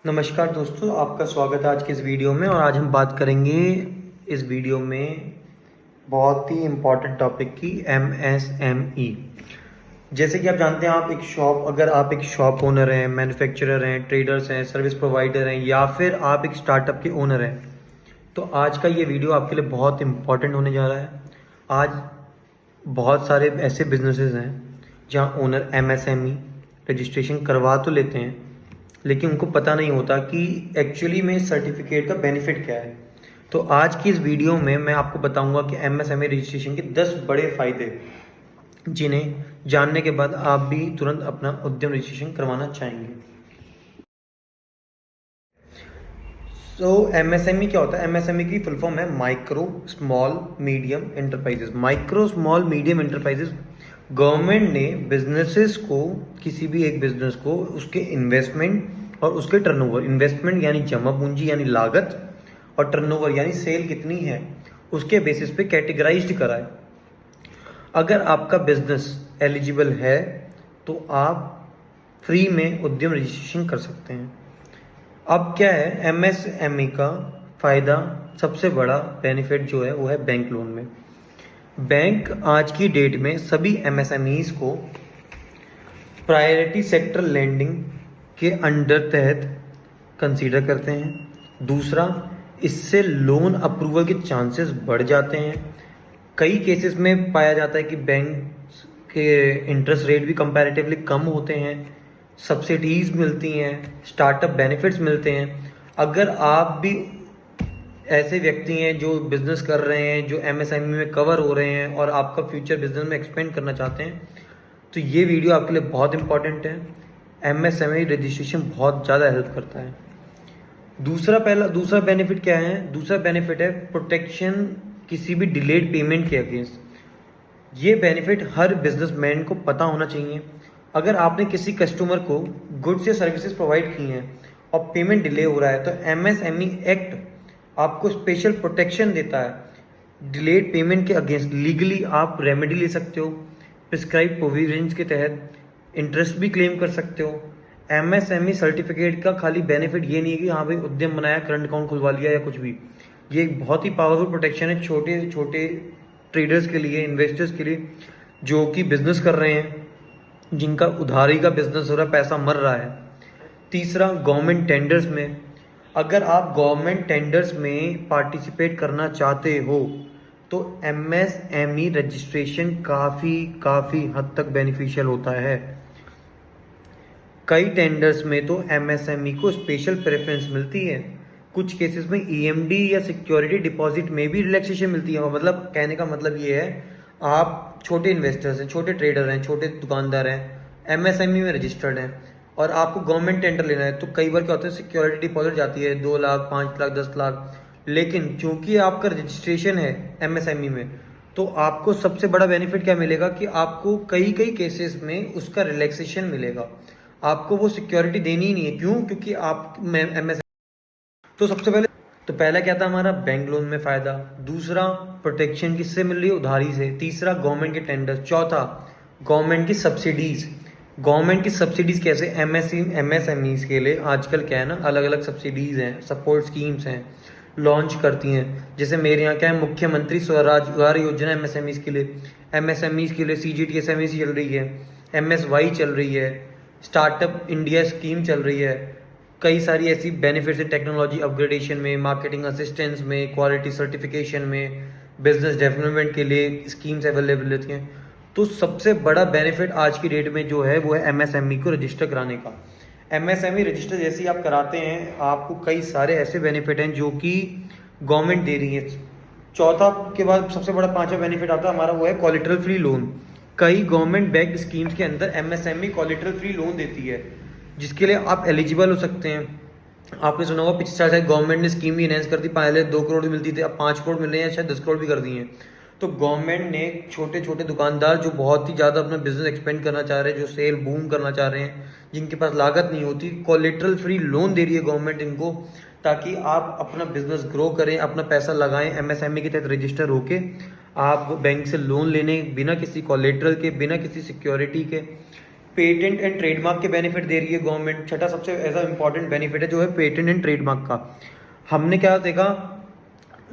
नमस्कार दोस्तों, आपका स्वागत है आज के इस वीडियो में। और आज हम बात करेंगे इस वीडियो में बहुत ही इम्पोर्टेंट टॉपिक की MSME। जैसे कि आप जानते हैं, अगर आप एक शॉप ओनर हैं, मैन्युफैक्चरर हैं, ट्रेडर्स हैं, सर्विस प्रोवाइडर हैं, या फिर आप एक स्टार्टअप के ओनर हैं, तो आज का ये वीडियो आपके लिए बहुत इम्पोर्टेंट होने जा रहा है। आज बहुत सारे ऐसे बिजनेसेस हैं जहाँ ओनर MSME रजिस्ट्रेशन करवा तो लेते हैं, लेकिन उनको पता नहीं होता कि एक्चुअली में सर्टिफिकेट का बेनिफिट क्या है। तो आज की इस वीडियो में मैं आपको बताऊंगा कि MSME रजिस्ट्रेशन के 10 बड़े फायदे, जिन्हें जानने के बाद आप भी तुरंत अपना उद्यम रजिस्ट्रेशन करवाना चाहेंगे। तो MSME क्या होता है? MSME की फुल फॉर्म है micro small medium enterprises. Micro small medium enterprises government ने बिजनेसेस को, किसी भी एक बिजनेस को, उसके इन्वेस्टमेंट और उसके टर्नओवर, इन्वेस्टमेंट यानी जमा पूंजी यानी लागत, और टर्नओवर यानी सेल कितनी है, उसके बेसिस पे कैटेगराइज्ड करा है। अगर आपका बिजनेस एलिजिबल है तो आप फ्री में उद्यम रजिस्ट्रेशन कर सकते हैं। अब क्या है MSME का फ़ायदा? सबसे बड़ा बेनिफिट जो है वो है बैंक लोन में। बैंक आज की डेट में सभी MSMEs को प्रायोरिटी सेक्टर लेंडिंग के अंडर तहत कंसीडर करते हैं। दूसरा, इससे लोन अप्रूवल के चांसेस बढ़ जाते हैं। कई केसेस में पाया जाता है कि बैंक के इंटरेस्ट रेट भी कंपैरेटिवली कम होते हैं, सब्सिडीज मिलती हैं, स्टार्टअप बेनिफिट्स मिलते हैं। अगर आप भी ऐसे व्यक्ति हैं जो बिजनेस कर रहे हैं, जो MSME में कवर हो रहे हैं और आपका फ्यूचर बिजनेस में एक्सपेंड करना चाहते हैं, तो ये वीडियो आपके लिए बहुत इंपॉर्टेंट है। MSME रजिस्ट्रेशन बहुत ज़्यादा हेल्प करता है। दूसरा बेनिफिट क्या है? दूसरा बेनिफिट है प्रोटेक्शन किसी भी डिलेड पेमेंट के अगेंस्ट। ये बेनिफिट हर बिजनेसमैन को पता होना चाहिए। अगर आपने किसी कस्टमर को गुड्स या सर्विसेज प्रोवाइड की हैं और पेमेंट डिले हो रहा है, तो MSME एक्ट आपको स्पेशल प्रोटेक्शन देता है। डिलेड पेमेंट के अगेंस्ट लीगली आप रेमेडी ले सकते हो। प्रिस्क्राइब प्रोविजंस के तहत इंटरेस्ट भी क्लेम कर सकते हो। MSME सर्टिफिकेट का खाली बेनिफिट ये नहीं है कि हाँ भाई उद्यम बनाया, करंट अकाउंट खुलवा लिया या कुछ भी। ये एक बहुत ही पावरफुल प्रोटेक्शन है छोटे छोटे ट्रेडर्स के लिए, इन्वेस्टर्स के लिए, जो कि बिजनेस कर रहे हैं, जिनका उधारी का बिजनेस हो रहा है, पैसा मर रहा है। तीसरा, गवर्नमेंट टेंडर्स में, अगर आप गवर्नमेंट टेंडर्स में पार्टिसिपेट करना चाहते हो तो MSME रजिस्ट्रेशन काफ़ी हद तक बेनिफिशियल होता है। कई टेंडर्स में तो MSME को स्पेशल प्रेफरेंस मिलती है। कुछ केसेस में EMD या सिक्योरिटी डिपॉजिट में भी रिलैक्सेशन मिलती है। मतलब कहने का मतलब ये है, आप छोटे इन्वेस्टर्स हैं, छोटे ट्रेडर हैं, छोटे दुकानदार हैं, MSME में रजिस्टर्ड हैं और आपको गवर्नमेंट टेंडर लेना है, तो कई बार क्या होता है, सिक्योरिटी डिपॉजिट जाती है 2 लाख, 5 लाख, 10 लाख। लेकिन क्योंकि आपका रजिस्ट्रेशन है MSME में, तो आपको सबसे बड़ा बेनिफिट क्या मिलेगा कि आपको कई केसेस में उसका रिलैक्सेशन मिलेगा। आपको वो सिक्योरिटी देनी ही नहीं है। क्यों? क्योंकि आप MSME। तो सबसे पहला क्या था हमारा? बैंक लोन में फायदा। दूसरा, प्रोटेक्शन किससे मिल रही है? उधारी से। तीसरा, गवर्नमेंट के टेंडर। चौथा, गवर्नमेंट की सब्सिडीज। गवर्नमेंट की सब्सिडीज कैसे? MSMEs के लिए आजकल क्या है ना, अलग अलग सब्सिडीज हैं, सपोर्ट स्कीम्स हैं, लॉन्च करती हैं। जैसे मेरे यहाँ क्या है, मुख्यमंत्री स्वरोजगार योजना MSMEs के लिए, MSMEs के लिए CGTSME चल रही है, MSY चल रही है, स्टार्टअप इंडिया स्कीम चल रही है। कई सारी ऐसी बेनिफिट्स है टेक्नोलॉजी अपग्रेडेशन में, मार्केटिंग असिस्टेंस में, क्वालिटी सर्टिफिकेशन में, बिजनेस डेवलपमेंट के लिए स्कीम्स अवेलेबल होती हैं। तो सबसे बड़ा बेनिफिट आज की डेट में जो है वो है MSME को रजिस्टर कराने का। MSME रजिस्टर जैसे ही आप कराते हैं, आपको कई सारे ऐसे बेनिफिट हैं जो कि गवर्नमेंट दे रही है। चौथा के बाद सबसे बड़ा पांचवा बेनिफिट आता है हमारा, वो है कोलेटरल फ्री लोन। कई गवर्नमेंट बैक्ड स्कीम्स के अंदर MSME कोलेटरल फ्री लोन देती है, जिसके लिए आप एलिजिबल हो सकते हैं। आपने सुना होगा पिछले साल गवर्नमेंट ने स्कीम भी इनहेंस कर दी। पहले 2 करोड़ मिलती थी, अब 5 करोड़ मिल रहे हैं, शायद 10 करोड़ भी कर दिए हैं। तो गवर्नमेंट ने छोटे छोटे दुकानदार जो बहुत ही ज़्यादा अपना बिजनेस एक्सपेंड करना चाह रहे हैं, जो सेल बूम करना चाह रहे हैं, जिनके पास लागत नहीं होती, कोलेटरल फ्री लोन दे रही है गवर्नमेंट इनको, ताकि आप अपना बिजनेस ग्रो करें, अपना पैसा लगाएं। MSME के तहत रजिस्टर होके आप बैंक से लोन लेने, बिना किसी कोलेटरल के, बिना किसी सिक्योरिटी के पेटेंट एंड ट्रेडमार्क के बेनिफिट दे रही है गवर्नमेंट। छठा सबसे ऐसा इंपॉर्टेंट बेनिफिट है जो है पेटेंट एंड ट्रेडमार्क का। हमने क्या देखा,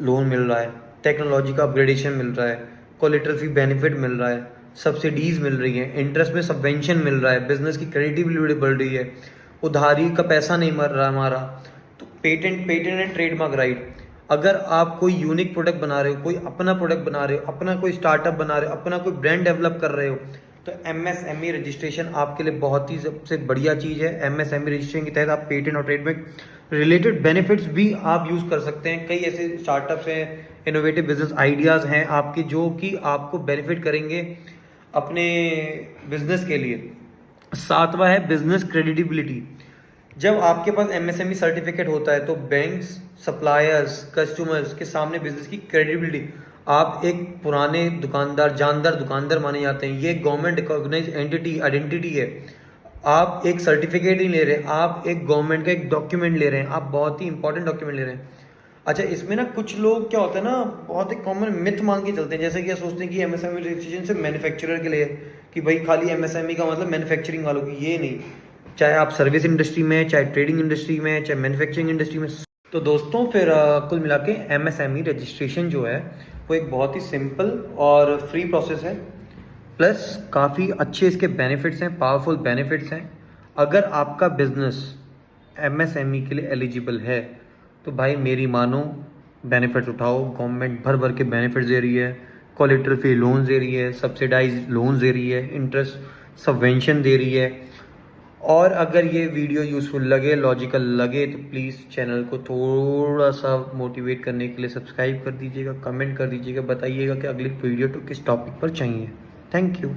लोन मिल रहा है, टेक्नोलॉजी का अपग्रेडेशन मिल रहा है, कोलेटरल फी बेनिफिट मिल रहा है, सब्सिडीज मिल रही है, इंटरेस्ट में सबवेंशन मिल रहा है, बिजनेस की क्रेडिबिलिटी बढ़ रही है, उधारी का पैसा नहीं मर रहा हमारा। तो पेटेंट एंड ट्रेडमार्क राइट। अगर आप कोई यूनिक प्रोडक्ट बना रहे हो, कोई अपना प्रोडक्ट बना रहे हो, अपना कोई स्टार्टअप बना रहे हो, अपना कोई ब्रांड डेवलप कर रहे हो, तो एमएसएमई रजिस्ट्रेशन आपके लिए बहुत ही सबसे बढ़िया चीज़ है। एमएसएमई रजिस्ट्रेशन के तहत आप पेटेंट और ट्रेडमार्क रिलेटेड बेनिफिट्स भी आप यूज़ कर सकते हैं। कई ऐसे स्टार्टअप्स हैं, इनोवेटिव बिजनेस आइडियाज़ हैं आपके जो कि आपको बेनिफिट करेंगे अपने बिजनेस के लिए। सातवां है बिजनेस क्रेडिबिलिटी। जब आपके पास एमएसएमई सर्टिफिकेट होता है तो बैंक्स, सप्लायर्स, कस्टमर्स के सामने बिजनेस की क्रेडिबिलिटी, आप एक पुराने दुकानदार, जानदार दुकानदार माने जाते हैं। ये गवर्नमेंट रिकॉग्नाइज एंटिटी आइडेंटिटी है। आप एक सर्टिफिकेट नहीं ले रहे, आप एक गवर्नमेंट का एक डॉक्यूमेंट ले रहे हैं, आप बहुत ही इंपॉर्टेंट डॉक्यूमेंट ले रहे हैं। अच्छा, इसमें ना कुछ लोग क्या होता है ना, बहुत ही कॉमन मिथ मान के चलते हैं, जैसे कि ये सोचते हैं कि एमएसएमई रजिस्ट्रेशन सिर्फ मैन्युफैक्चरर के लिए कि भाई खाली एमएसएमई का मतलब मैन्युफैक्चरिंग वालों की। ये नहीं, चाहे आप सर्विस इंडस्ट्री में, चाहे ट्रेडिंग इंडस्ट्री में, चाहे मैन्युफैक्चरिंग इंडस्ट्री में। तो दोस्तों फिर कुल मिला के एमएसएमई रजिस्ट्रेशन जो है वो एक बहुत ही सिंपल और फ्री प्रोसेस है, प्लस काफ़ी अच्छे इसके बेनिफिट्स हैं, पावरफुल बेनिफिट्स हैं। अगर आपका बिजनेस एमएसएमई के लिए एलिजिबल है तो भाई मेरी मानो, बेनिफिट्स उठाओ। गवर्नमेंट भर भर के बेनिफिट्स दे रही है, कोलेटरल फ्री लोन्स दे रही है, सब्सिडाइज लोन्स दे रही है, इंटरेस्ट सबवेंशन दे रही है। और अगर ये वीडियो यूज़फुल लगे, लॉजिकल लगे, तो प्लीज़ चैनल को थोड़ा सा मोटिवेट करने के लिए सब्सक्राइब कर दीजिएगा, कमेंट कर दीजिएगा, बताइएगा कि अगली वीडियो तो किस टॉपिक पर चाहिए। Thank you.